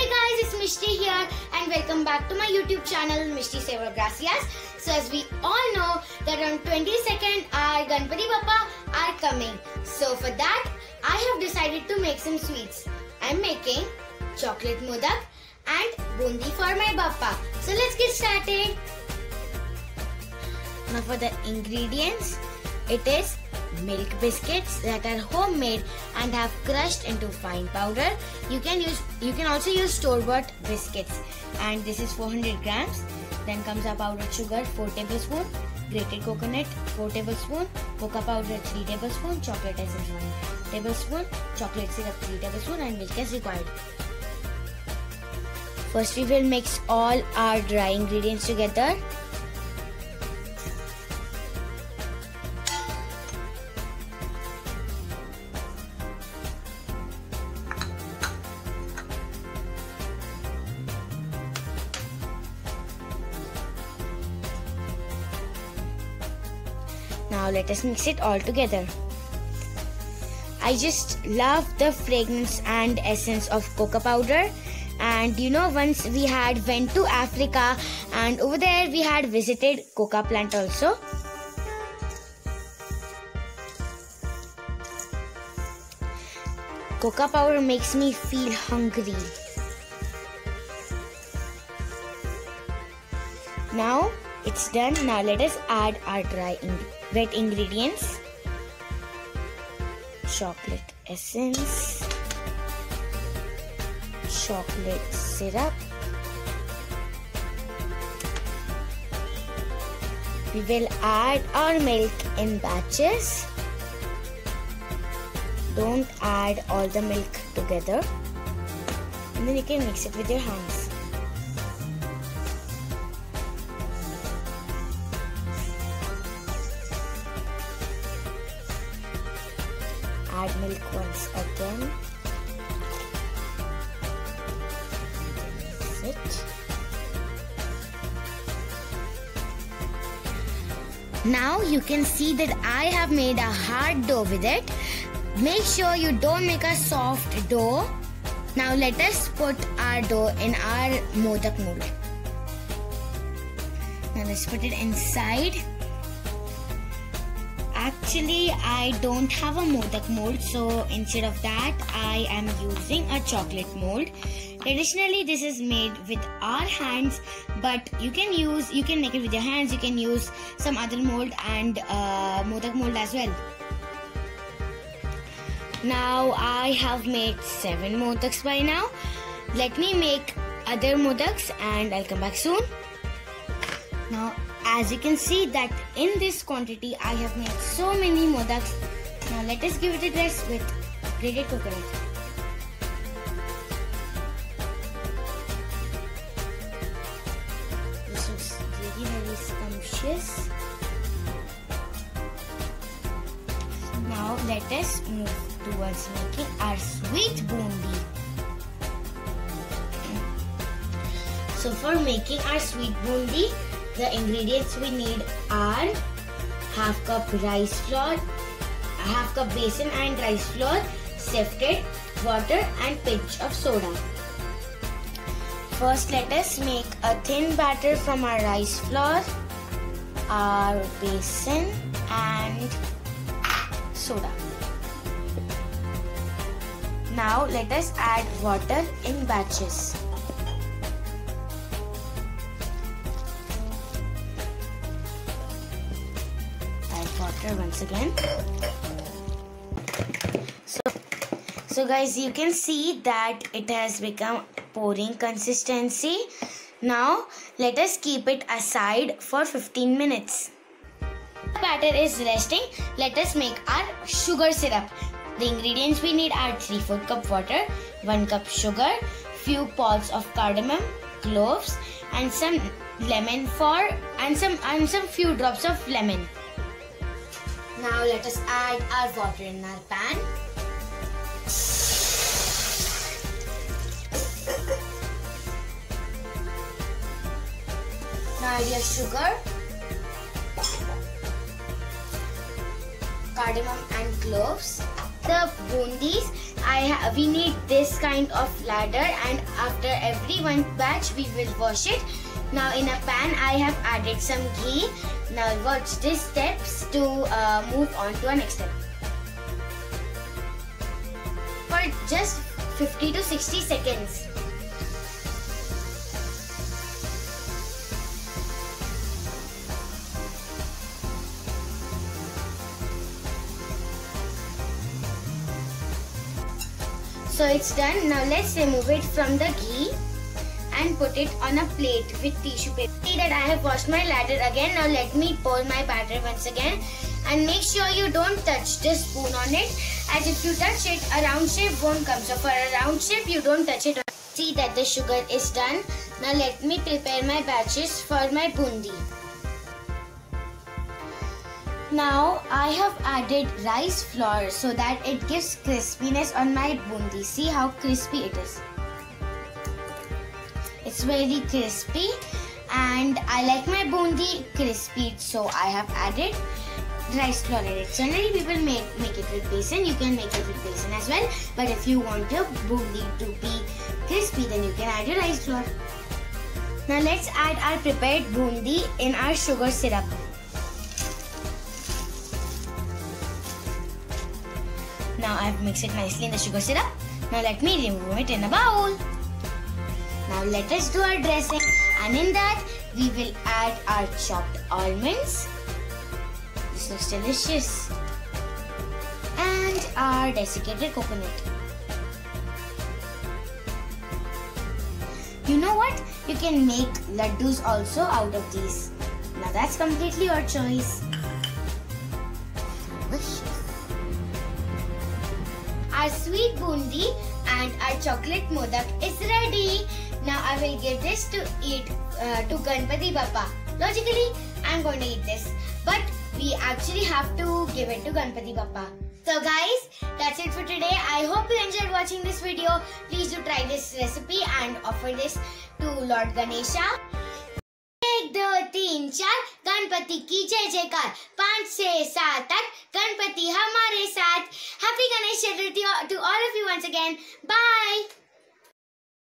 Hey guys, it's Mishti here and welcome back to my YouTube channel Mishti Seva Gracias. So as we all know that on 22nd our Ganpati Bappa are coming. So for that I have decided to make some sweets. I'm making chocolate modak and bundi for my Bappa. So let's get started. Now for the ingredients, it is milk biscuits that are homemade and have crushed into fine powder. You can also use store-bought biscuits, and this is 400 grams. Then comes our powdered sugar 4 tablespoons, grated coconut 4 tablespoons, cocoa powder 3 tablespoons, chocolate essence 1 tablespoon, chocolate syrup 3 tablespoons, and milk as required. First we will mix all our dry ingredients together. Now let us mix it all together. I just love the fragrance and essence of cocoa powder. And you know, once we went to Africa and over there we had visited cocoa plant also. Cocoa powder makes me feel hungry. Now it's done. Now let us add our wet ingredients. Chocolate essence, chocolate syrup. We will add our milk in batches. Don't add all the milk together, and then you can mix it with your hands. Add milk once again. Mix it. Now you can see that I have made a hard dough with it. Make sure you don't make a soft dough. Now let us put our dough in our modak mold. Now let's put it inside. Actually, I don't have a modak mold, so instead of that, I am using a chocolate mold. Traditionally, this is made with our hands, but you can make it with your hands. You can use some other mold and modak mold as well. Now I have made 7 modaks by now. Let me make other modaks and I'll come back soon. Now, as you can see that in this quantity I have made so many modaks. Now let us give it a test with grated coconut. This looks really very scrumptious. Now let us move towards making our sweet bundi. So for making our sweet bundi, the ingredients we need are half cup rice flour, half cup besan and rice flour, sifted, water and pinch of soda. First let us make a thin batter from our rice flour, our besan and soda. Now let us add water in batches. Water once again. So guys, you can see that it has become pouring consistency. Now let us keep it aside for 15 minutes. The batter is resting. Let us make our sugar syrup. The ingredients we need are 3/4 cup water, 1 cup sugar, few pods of cardamom, cloves, and some lemon and some few drops of lemon. Now let us add our water in our pan. Now add your sugar, cardamom and cloves. the bundis, we need this kind of ladder, and after every one batch we will wash it. Now in a pan I have added some ghee. Now watch these steps to move on to our next step. For just 50 to 60 seconds. So it's done. Now let's remove it from the ghee and put it on a plate with tissue paper. See that I have washed my ladder again. Now let me pour my batter once again, and make sure you don't touch the spoon on it, as if you touch it, a round shape won't come. So for a round shape, you don't touch it. See that the sugar is done. Now let me prepare my batches for my bundi. Now I have added rice flour so that it gives crispiness on my bundi. See how crispy it is. It's very crispy, and I like my bundi crispy, so I have added rice flour in it. Generally people make it with besan. You can make it with besan as well, but if you want your bundi to be crispy, then you can add your rice flour. Now let's add our prepared bundi in our sugar syrup. Now I have mixed it nicely in the sugar syrup. Now let me remove it in a bowl. Now let us do our dressing, and in that we will add our chopped almonds. This looks delicious. And our desiccated coconut. You know what? You can make laddus also out of these. Now that's completely your choice. Delicious. Our sweet bundi and our chocolate modak is ready. Now I will give this to eat to Ganpati Bappa. Logically, I'm going to eat this, but we actually have to give it to Ganpati Bappa. So guys, that's it for today. I hope you enjoyed watching this video. Please do try this recipe and offer this to Lord Ganesha. 1, 2, 3, 4 Ganpati की जय जयकार 5 से 7 तक गणपति हमारे साथ. Happy Ganesh Chaturthi to all of you once again. Bye.